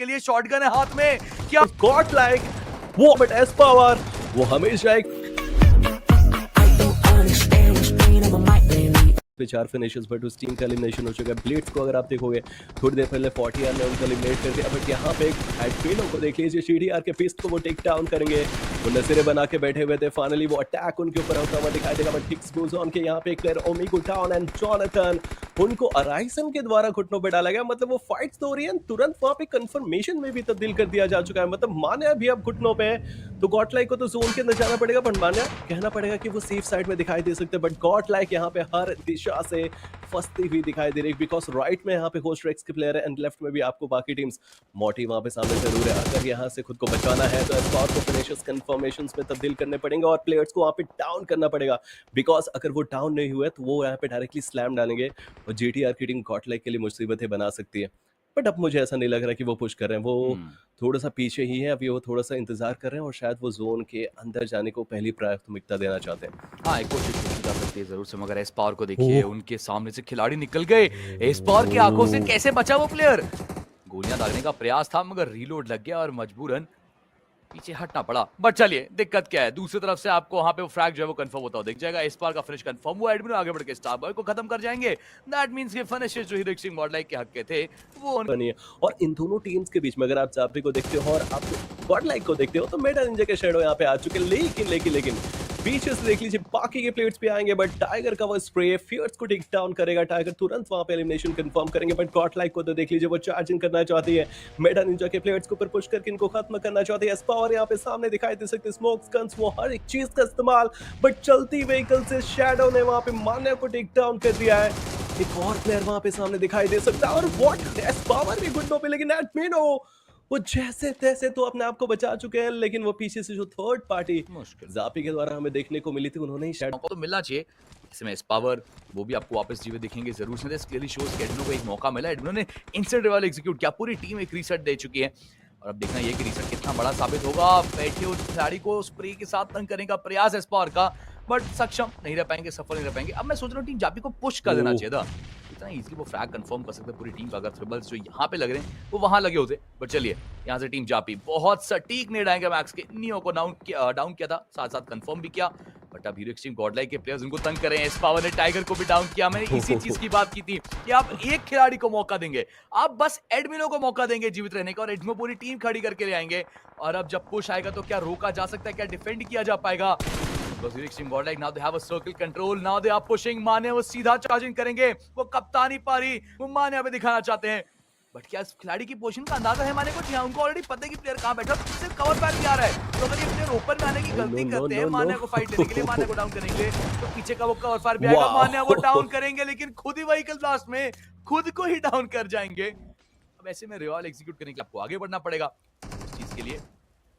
के लिए, शॉटगन है हाथ में, क्या गॉड लाइक वो बट एस पावर वो हमेशा एक पे 4 फिनिशेस बट उस टीम का एलिमिनेशन हो चुका है। ब्लिट्स को अगर आप देखोगे थोड़ी देर पहले 40 ने उनको एलिमिनेट कर दिया, बट यहाँ पे एडमिनो को देख लीजिए, सीडीआर के पिस्ट को वो टेक डाउन करेंगे, वो नजरे बना के बैठे हुए थे। फाइनली वो अटैक उनके ऊपर होता हुआ दिखाई देगा, बट हिक्स गोज ऑन के यहाँ पे एक प्लेयर ओमिगो डाउन एंड जॉनथन उनको अराइसन के द्वारा घुटनों पे डाला गया। मतलब वो फाइट्स तो हो रही है, तुरंत वहां पे कंफर्मेशन में भी तब्दील कर दिया जा चुका है। मतलब मान्या भी अब घुटनों पे है, तो गॉडलाइक को तो जोन के अंदर जाना पड़ेगा, बट मान्या कहना पड़ेगा कि वो सेफ साइड में दिखाई दे सकते हैं, बट गॉडलाइक यहाँ पे हर दिशा से फंसती हुई दिखाई दे रही है, बिकॉज राइट में यहाँ पे होस्ट रेक्स के प्लेयर है एंड लेफ्ट में भी आपको बाकी टीम्स मोटी वहां पे सामने जरूर है। अगर यहाँ से खुद को बचाना है तो एस्पावर को फिनिशर्स कंफर्मेशंस में तब्दील करने पड़ेंगे और प्लेयर्स को वहां पे डाउन करना पड़ेगा, बिकॉज अगर वो डाउन नहीं हुए तो वो यहाँ पे डायरेक्टली स्लैम डालेंगे और जीटीआर की टीम गॉडलाइक के लिए मुसीबतें बना सकती है। बट अब मुझे ऐसा नहीं लग रहा कि वो पुश कर रहे हैं, वो थोड़ा सा पीछे ही है, अभी वो थोड़ा सा इंतजार कर रहे हैं और शायद वो जोन के अंदर जाने को पहली प्राथमिकता देना चाहते हैं। हाँ, एक कोशिश की जा सकती है जरूर से, मगर एस्पावर को देखिए, उनके सामने से खिलाड़ी निकल गए। एस्पावर की आंखों से कैसे बचा वो प्लेयर? गोलियां दागने का प्रयास था मगर रीलोड लग गया और मजबूरन पीछे हटना पड़ा। बट चलिए, दिक्कत क्या है, दूसरी तरफ से आपको वहां पे वो फ्रैग जो है वो कंफर्म होता हुआ दिख जाएगा। एस्पावर का फिनिश कंफर्म हुआ, एडमिन आगे बढ़ के स्टार बॉय को खत्म कर जाएंगे। दैट मींस के फिनिशेस जो हीरो एक्सट्रीम गॉडलाइक के हक के थे वो नहीं है। और इन दोनों टीम्स के बीच में अगर आप जापी को देखते हो और आप गॉडलाइक को देखते हो तो मेटा निंजा के शैडो यहाँ पे आ चुके हैं, लेकिन पीछे से देख लीजिए बाकी के प्लेयर्स भी आएंगे, बट टाइगर का वो स्प्रे फियर्स को टेक डाउन करेगा, टाइगर तुरंत वहां पे एलिमिनेशन कंफर्म करेंगे, बट गॉडलाइक को तो देख लीजिए वो चार्जिंग करना चाहती है, मेटा निंजा के प्लेयर्स को ऊपर पुश करके इनको खत्म करना चाहती है। एस्पावर यहाँ पे सामने दिखाई दे सकते स्मोक गन्स, वो हर एक चीज का इस्तेमाल, बट चलती व्हीकल से शैडो ने वहां पे मान्या को टेक डाउन कर दिया है। एक और प्लेयर वहां पे सामने दिखाई दे सकता है और व्हाट एस्पावर भी घुटनों पे, लेकिन एडमिनो वो जैसे तैसे तो अपने आप को बचा चुके हैं, लेकिन वो पीछे से जो थर्ड पार्टी जापी के द्वारा हमें देखने को मिली थी उन्होंने ही शायद मौका तो मिलना चाहिए। इसमें एस्पावर वो भी आपको वापस जीवित दिखेंगे जरूर से। दिस क्लियरली शोज कि एडमिनो को एक मौका मिला, एडमिनो ने इंस्टेंट रिवाइवल एग्जीक्यूट किया, पूरी टीम एक रीसेट दे चुकी है और अब देखना ये कि रीसेट कितना बड़ा साबित होगा। बैठे उस खिलाड़ी को स्प्रे के साथ तंग करने का प्रयास एस्पावर का, बट सक्षम नहीं रह पाएंगे, सफल नहीं रह पाएंगे। अब मैं सोच रहा हूँ टीम जापी को पुश कर देना चाहिए था, इतना इजीली वो फ्रैग कंफर्म कर सकते पूरी टीम का। अगर ट्रिबल्स जो यहाँ पे लग रहे हैं वो वहां लगे होते, बट चलिए यहाँ से टीम जापी बहुत सटीक नेड आएंगे मैक्स के, नियो को डाउन किया था, साथ साथ कंफर्म भी किया, बट अब हीरो एक्सट्रीम गॉडलाइक के प्लेयर्स उनको तंग कर रहे हैं। एस्पावर ने टाइगर को भी डाउन किया। मैंने इसी चीज की बात की थी कि आप एक खिलाड़ी को मौका देंगे, आप बस एडमिनो को मौका देंगे जीवित रहने का और एडमिनो पूरी टीम खड़ी करके ले आएंगे। और अब जब पुश आएगा तो क्या रोका जा सकता है, क्या डिफेंड किया जा पाएगा? Because Hero Extreme Godlike now they have a circle control, now they are pushing। मान्या वो सीधा चार्जिंग करेंगे, वो कप्तानी पारी वो मान्या पे दिखाना चाहते हैं, बट क्या इस खिलाड़ी की पोजीशन का अंदाजा है मान्या को? जी हाँ, उनको ऑलरेडी पता है कि प्लेयर कहां बैठा है, सिर्फ कवर बैक भी आ रहा है। तो अगर ये प्लेयर ओपन में आने की गलती करते हैं मान्या को फाइट लेने के लिए, मान्या को डाउन करने के लिए, तो पीछे का वो कवर फायर भी आएगा, मान्या वो डाउन करेंगे, लेकिन खुद ही व्हीकल ब्लास्ट में खुद को ही डाउन कर जाएंगे। अब ऐसे में रिवॉल्व एग्जीक्यूट करने के लिए आपको आगे बढ़ना पड़ेगा, इस चीज के लिए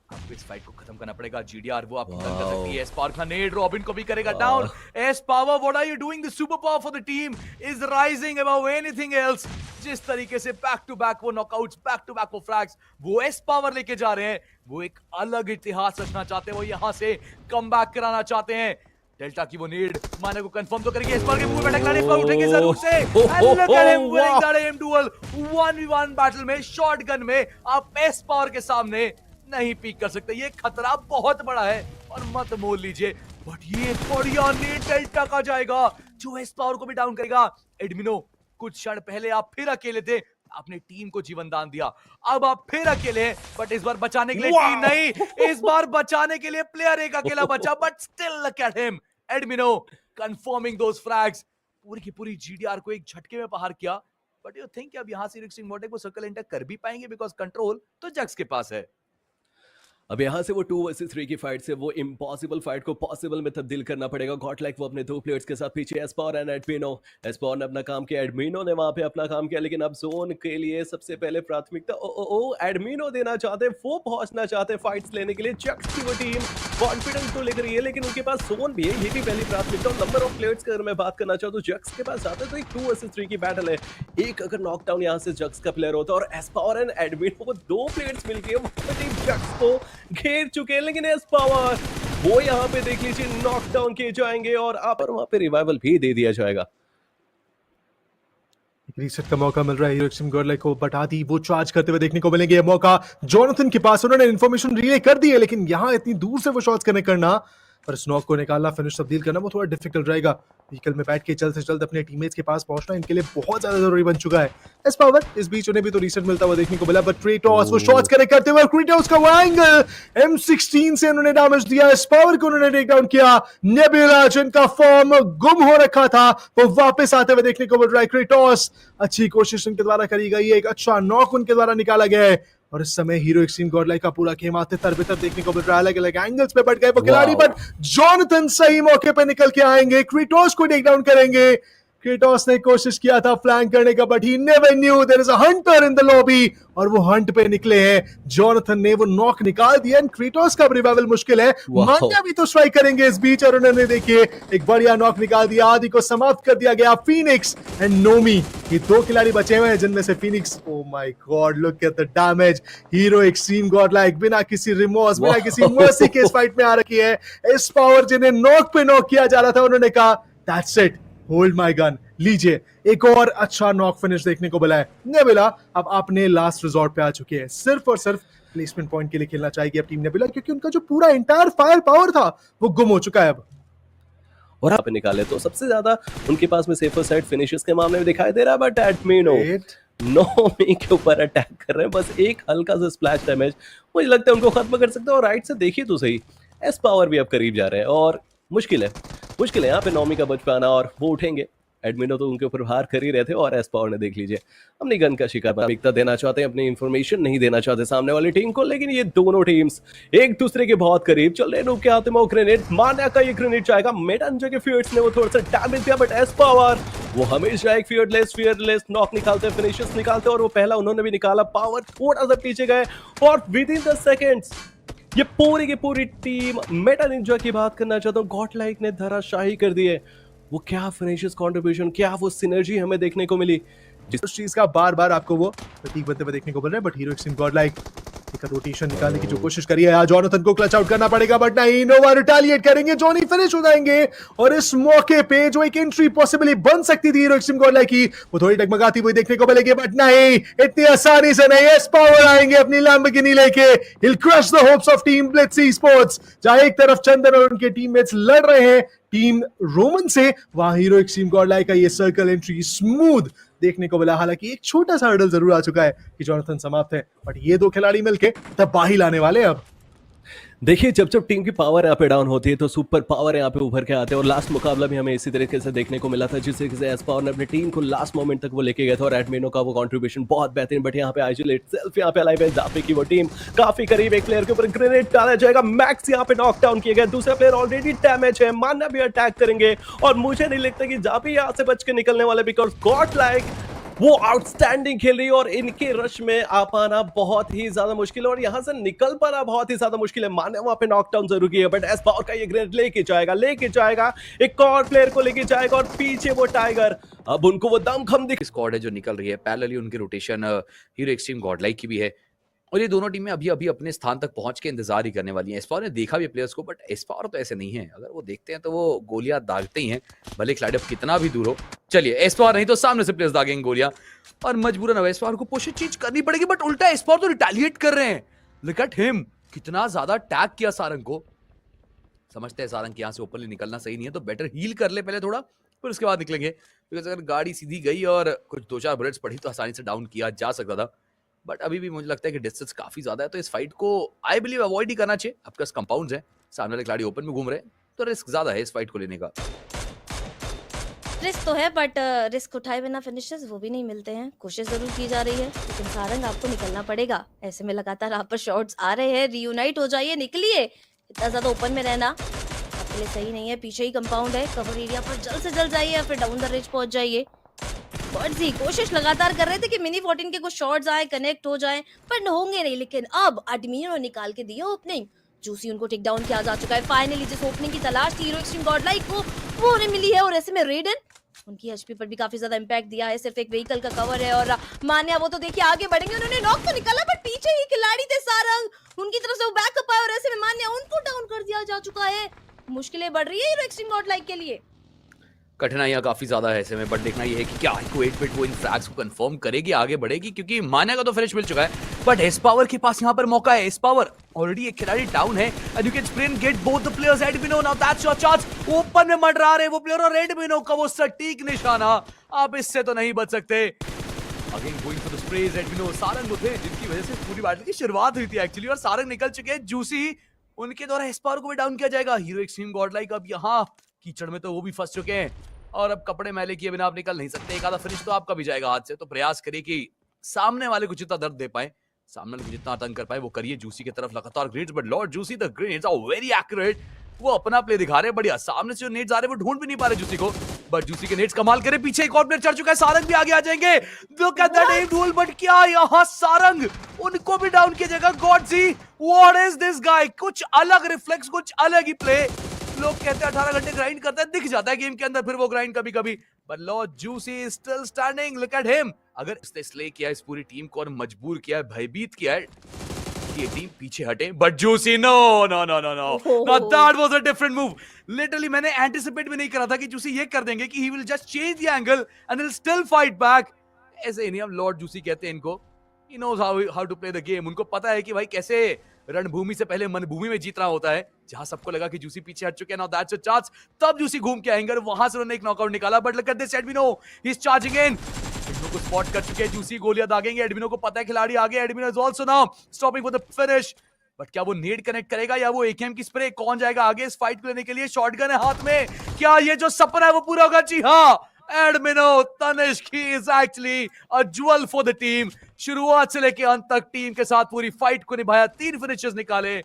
आपको इस फाइट को खत्म करना पड़ेगा। जीडीआर वो आपकी कर सकती है, एस्पावर का नेड रॉबिन को भी करेगा डाउन। एस्पावर what are you doing? The super power for the team is rising above anything else. जिस तरीके से बैक टू बैक वो नॉकआउट्स, बैक टू बैक वो फ्रैग्स वो एस्पावर लेके जा रहे हैं, वो एक अलग इतिहास रचना चाहते हैं, वो यहां से कमबैक कराना चाहते हैं। डेल्टा की वो नीड माने को कंफर्म तो करेंगे, एस्पावर के मुंह में टकराने इसको उठेंगे जरूर से। And look at him winning that M duel 1v1 battle में शॉटगन में। आप एस्पावर के सामने नहीं पीक कर सकते, ये खतरा बहुत बड़ा है और मत मोल लीजिए, बट ये बढ़िया नीड डेल्टा का जाएगा जो एस्पावर को भी डाउन करेगा। एडमिनो कुछ क्षण पहले आप फिर अकेले थे, आपने टीम को जीवन दान दिया, अब आप फिर अकेले हैं, बट इस बार बचाने के लिए टीम नहीं, इस बार बचाने के लिए प्लेयर एक अकेला बचा, but still look at him. Admino confirming those frags, पूरी की पूरी जीडीआर को एक झटके में प्रहार किया। बट यू थिंक अब यहां से Hero Extreme Godlike वो सर्कल एंटर कर भी पाएंगे, बिकॉज कंट्रोल तो जग्स के पास है। अब यहाँ से वो 2 वर्सेस 3 की फाइट से वो इम्पॉसिबल फाइट को पॉसिबल में तब्दील करना पड़ेगा। गॉडलाइक वो अपने 2 प्लेयर्स के साथ पीछे, एस्पावर एंड एडमिनो। एस्पावर ने अपना काम किया, एडमिनो ने वहां पे अपना काम किया, लेकिन अब जोन के लिए सबसे पहले प्राथमिकता एडमिनो देना चाहते हैं, वो पहुंचना चाहते हैं फाइट्स लेने के लिए। जक्स की वो टीम कॉन्फिडेंस तो लेकर रही है, लेकिन उनके पास जोन भी है, ये भी पहली प्राथमिकता। और नंबर ऑफ प्लेयर्स की अगर मैं बात करना चाहूँ तो जक्स के पास जाते हैं तो एक 2 वर्सेस 3 की बैटल है। एक अगर नॉकडाउन यहाँ से जक्स का प्लेयर होता है और एस्पावर एंड एडमिनो को 2 प्लेयर्स मिलकर टीम जक्स को घेर चुके हैं, लेकिन एस्पावर वो यहाँ पे देख लीजिए नॉकडाउन किए जाएंगे और आप वहां पे रिवाइवल भी दे दिया जाएगा। रीसेट का मौका मिल रहा है हीरो एक्सट्रीम गॉडलाइक को, बट आदि वो चार्ज करते हुए देखने को मिलेंगे। ये मौका जोनाथन के पास, उन्होंने इन्फॉर्मेशन रिले कर दी है, लेकिन यहाँ इतनी दूर से वो शॉट्स कनेक्ट करना और स्नॉक को निकालना, फिनिश तब्दील करना वो थोड़ा डिफिकल्ट रहेगा। व्हीकल में बैठ के जल्द से जल्द अपने टीममेट्स के पास पहुंचना इनके लिए बहुत ज्यादा जरूरी बन चुका है। एस पावर इस बीच उन्हें भी तो रीसेट मिलता हुआ देखने को मिला, बट क्रेटोस वो शॉट्स कनेक्ट करते हुए, क्रेटोस का वो एंगल M16 से उन्होंने डैमेज दिया। एस पावर को उन्होंने टेक डाउन किया। नेबुला जिनका फॉर्म गुम हो रखा था वो वापस आते हुए देखने को मिल रहा है। क्रेटोस अच्छी कोशिश उनके द्वारा करी गई है, एक अच्छा नॉक उनके द्वारा निकाला गया है और इस समय हीरो एक्सट्रीम गॉडलाइक का पूरा गेम आते तरबतर देखने को मिल रहा है। अलग अलग एंगल्स पे बढ़ गए वो खिलाड़ी, बट जोनाथन सही मौके पे निकल के आएंगे, क्रेटोस को टेक डाउन करेंगे। क्रेटोस ने कोशिश किया था फ्लैंक करने का, but he never knew there is a hunter in the lobby और वो हंट पे निकले हैं। जोनाथन ने वो नॉक निकाल दिया एंड क्रेटोस का रिवाइवल मुश्किल है। मान्या भी तो स्ट्राइक करेंगे इस बीच और उन्होंने देखिए एक बढ़िया नॉक निकाल दिया। आदि को समाप्त कर दिया गया। फीनिक्स एंड नोमी ये दो खिलाड़ी बचे हुए हैं, जिनमें से Phoenix, oh my God look at the damage. Hero extreme Godlike बिना किसी रिमोर्स, बिना किसी मर्सी के इस फाइट में आ रखी है। इस पावर जिन्हें नॉक पे नॉक किया जा रहा था, उन्होंने कहा that's it, hold my gun, लीजिए एक और अच्छा नॉक फिनिश देखने को मिला है। नेबुला अब अपने लास्ट रिजॉर्ट पे आ चुके हैं, सिर्फ और सिर्फ प्लेसमेंट पॉइंट के लिए खेलना चाहेगी अब टीम नेबुला, क्योंकि उनका जो पूरा एंटायर फायर पावर था वो गुम हो चुका है अब। और आप निकाले तो सबसे ज्यादा उनके पास में सेफर साइड फिनिशेस के मामले में दिखाई दे रहा है, बट एडमिनो नोमी के ऊपर अटैक कर रहे हैं। बस एक हल्का सा स्प्लैश डैमेज मुझे लगता है उनको खत्म कर सकते हैं। और राइट से देखिए तो सही, एस पावर भी अब करीब जा रहे हैं और मुश्किल है यहाँ पे नोमी का बच पाना, और वो उठेंगे। एडमिनो तो उनके ऊपर हार कर ही रहे थे और एस पावर ने देख लीजिए अपनी गन का शिकार प्राथमिकता देना चाहते हैं, अपनी इंफॉर्मेशन नहीं देना चाहते सामने वाली टीम को। लेकिन ये दोनों टीम्स एक दूसरे के बहुत करीब चल रहे हैं। के हाथ में ग्रेनेड, मान्या का ये ग्रेनेड जाएगा। मेडन के फियर्स ने वो थोड़ा सा डैमेज दिया, बट एस पावर वो हमेशा एक फियरलेस नॉक निकालते हैं, फिनिशेस निकालते हैं, और वो पहला उन्होंने भी निकाला। पावर थोड़ा सा पीछे गए और विद इन द सेकेंड्स ये पूरी की पूरी टीम मेटा निंजा की बात करना चाहता हूँ, गॉडलाइक ने धराशाही कर दी है। वो क्या फिनिशेस कंट्रीब्यूशन, क्या वो सिनर्जी हमें देखने को मिली, जिस चीज का बार बार आपको वो प्रतीक बनते हुए देखने को मिल रहा है। बट हीरो एक्सट्रीम गॉडलाइक एक रोटेशन निकालने की जो कोशिश करी है, यार जोनाथन को क्लच आउट करना पड़ेगा, बट नहीं, नोवा रिटेलिएट करेंगे, जॉनी फिनिश हो जाएंगे। और इस मौके पे जो एक एंट्री पॉसिबली बन सकती थी हीरो एक्सट्रीम गॉडलाइक की, वो थोड़ी टकमगाती हुई देखने को मिलेगी, बट नहीं, इतनी आसानी से नहीं। एस पावर आएंगे अपनी लैम्बोर्गिनी लेके, he'll crush the hopes of team blitz sports. जहां एक तरफ चंदन और उनके टीममेट्स लड़ रहे हैं टीम रोमन से, वहां हीरो एक्सट्रीम गॉडलाइक का ये सर्कल एंट्री स्मूथ देखने को मिला। हालांकि एक छोटा सा हर्डल जरूर आ चुका है कि जोनाथन समाप्त है, बट ये दो खिलाड़ी मिलके तबाही लाने वाले अब। देखिए जब टीम की पावर यहाँ पे डाउन होती है तो सुपर पावर यहाँ पे उभर के आते हैं। और लास्ट मुकाबला भी हमें इसी तरीके से देखने को मिला था, जिस तरीके से एस पावर ने अपनी टीम को लास्ट मोमेंट तक वो लेके गया था और एडमिनो का वो कंट्रीब्यूशन बहुत बेहतरीन। बट यहाँ पे आइसोलेट सेल्फ यहाँ पे अलाइव है, जाफे की वो टीम काफी करीब, एक प्लेयर के ऊपर ग्रेनेड डाला जाएगा, मैक्स यहाँ पे नॉक डाउन किया गया, दूसरा प्लेयर ऑलरेडी डैमेज है, मान्या भी अटैक करेंगे और मुझे नहीं लगता कि जाफे यहाँ से बच के निकलने वाले, बिकॉज गॉडलाइक वो आउटस्टैंडिंग खेल रही है और इनके रश में आ पाना बहुत ही ज्यादा मुश्किल है और यहां से निकल पाना बहुत ही ज्यादा मुश्किल है। माने वहां पे नॉकडाउन जरूर किया, बट एस पावर का ये ग्रेनेड लेके जाएगा एक और प्लेयर को लेके जाएगा और पीछे वो टाइगर, अब उनको वो दमखम दिख स्क्वाड है जो निकल रही है, पैरेलली उनकी रोटेशन हीरो एक्सट्रीम गॉडलाइक की भी है और ये दोनों टीमें अभी अभी अपने स्थान तक पहुंच के इंतजार ही करने वाली हैं। एस्पावर ने देखा भी प्लेयर्स को, बट एस्पावर तो ऐसे नहीं है, अगर वो देखते हैं तो वो गोलियां दागते ही हैं, भले खिलाड़ी अब कितना भी दूर हो। चलिए एस्पावर नहीं तो सामने से प्लेयर्स दागेंगे गोलियां और मजबूरन अब एस्पावर को कोशिश चीज करनी पड़ेगी, बट उल्टा एस्पावर तो रिटेलिएट कर रहे हैं। लुक एट हिम, कितना ज्यादा टैग किया सारंग को। समझते हैं सारंग यहाँ से ओपनली निकलना सही नहीं है, तो बेटर हील कर ले पहले थोड़ा, फिर उसके बाद निकलेंगे, बिकॉज अगर गाड़ी सीधी गई और कुछ 2-4 बुलेट्स पड़ी तो आसानी से डाउन किया जा सकता था। बट अभी भी मुझे लगता है कि डिस्टेंस काफी ज्यादा है, तो इस फाइट को आई बिलीव अवॉइड ही करना चाहिए। आपके पास कंपाउंड्स हैं, सामने वाले खिलाड़ी ओपन में घूम रहे हैं, तो रिस्क ज्यादा है इस फाइट को लेने का। रिस्क तो है, बट रिस्क उठाए बिना फिनिशेस वो भी नहीं मिलते हैं। कोशिश जरूर की जा रही है, लेकिन सारंग आपको निकलना पड़ेगा। ऐसे में लगातार आप पर शॉट्स आ रहे हैं, रीयूनाइट हो जाइए, निकलिए। इतना ज्यादा ओपन में रहना आपके लिए सही नहीं है। पीछे ही कंपाउंड है, कवर एरिया पर जल्द से जल्द जाइए या फिर डाउन द रिज पहुंच जाइए। बर्ड्स कोशिश लगातार कर रहे थे कि मिनी 14 के कुछ शॉट्स आए, कनेक्ट हो जाएं, पर होंगे नहीं। लेकिन अब एडमिनो निकाल के दिया ओपनिंग, जूसी उनको टेक डाउन किया जा चुका है। फाइनली जिस ओपनिंग की तलाश थी हीरो एक्सट्रीम गॉडलाइक को, वो उन्हें मिली है। और ऐसे में रेडन उनकी एचपी पर भी काफी ज्यादा इंपैक्ट दिया है, सिर्फ एक व्हीकल का कवर है। और मान्या वो तो देखिए आगे बढ़ेंगे, उन्होंने नॉक तो निकाला, पर पीछे ही खिलाड़ी थे सारंग, उनकी तरफ से वो बैकअप आया और ऐसे में मान्या उनको डाउन कर दिया जा चुका है। मुश्किलें बढ़ रही है हीरो एक्सट्रीम गॉडलाइक के लिए। कठिनाइयां काफी ज्यादा है ऐसे में, बट देखना ये है कि क्या इको 8 बिट वो इन फ्रैग्स को कंफर्म करेगी, आगे बढ़ेगी, क्योंकि मान्या का तो फिनिश मिल चुका है, बट एस पावर के पास यहाँ पर मौका है। एस पावर ऑलरेडी एक खिलाड़ी डाउन है and you can sprint get both the players. Admino now that's your chance, open में मंडरा रहे वो प्लेयर, और एडमिनो का वो सटीक निशाना, आप इससे तो नहीं बच सकते। Again going for the sprays, Admino Sarang वो थे जिनकी वजह से पूरी बैटल की शुरुआत हुई थी एक्चुअली, और सारंग निकल चुके हैं। जूसी उनके द्वारा एस पावर को भी डाउन किया जाएगा। हीरो एक्सट्रीम गॉडलाइक अब यहाँ कीचड़ में तो वो भी फंस चुके हैं, और अब कपड़े मैले किए बिना आप निकल नहीं सकते। एक आधा फिनिश तो आपका भी जाएगा हाथ से, तो प्रयास करिए कि सामने वाले को जितना दर्द दे पाए, सामने वाले को जितना आतंक कर पाए वो करिए। जूसी की तरफ लगातार grades, but lord Juicy the grades are very accurate, वो अपना प्ले दिखा रहे हैं बढ़िया। सामने से जो नेट्स आ रहे हैं वो ढूंढ भी नहीं पा रहे जूसी को, बट जूसी के नेट्स कमाल करे। पीछे एक और प्लेयर चढ़ चुका है, सारंग भी आगे आ जाएंगे। Look at that M duel, but क्या यहाँ सारंग उनको भी डाउन किया जाएगा। गॉडजी व्हाट इज दिस गाय, कुछ अलग रिफ्लेक्स, कुछ अलग ही प्ले। लोग कहते हैं 18 घंटे ग्राइंड करता है, दिख जाता है गेम के अंदर फिर वो ग्राइंड कभी कभी, but lord juicy is still standing. Look at him, अगर इसने स्ले किया इस पूरी टीम को और मजबूर किया है, भयभीत किया है ये टीम पीछे हटे, but Juicy no no no no no, that was a different move. Literally मैंने एंटिसिपेट भी नहीं करा था कि जूसी ये कर देंगे कि he will just change the angle and will still fight back. ऐसे नहीं, हम लॉर्ड जूसी कहते हैं इनको, he knows how to play the game. उनको पता है कि भाई कैसे रणभूमि से पहले मनभूमि में जीतना होता है। जहां सबको लगा कि जूसी पीछे हट चुके हैं, नाउ दैट्स अ चांस, तब जूसी घूम के आएंगे और वहां से उन्होंने एक नॉकआउट निकाला। But look at this, Admino he is charging in, Admino को स्पॉट कर चुके हैं जूसी, गोलियां दागेंगे। एडमिनो को पता है खिलाड़ी आगे, Admino is also now stopping for the finish, but क्या वो नेड कनेक्ट करेगा या वो एकेएम की स्प्रे? कौन जाएगा आगे इस फाइट को लेने के लिए? शॉटगन है हाथ में, क्या ये जो सपना है वो पूरा होगा? जी हाँ, Admino Tanishq is actually a jewel for the team. शुरुआत से लेकर अंत तक टीम के साथ पूरी फाइट को निभाया, 3 फिनिशेस निकाले।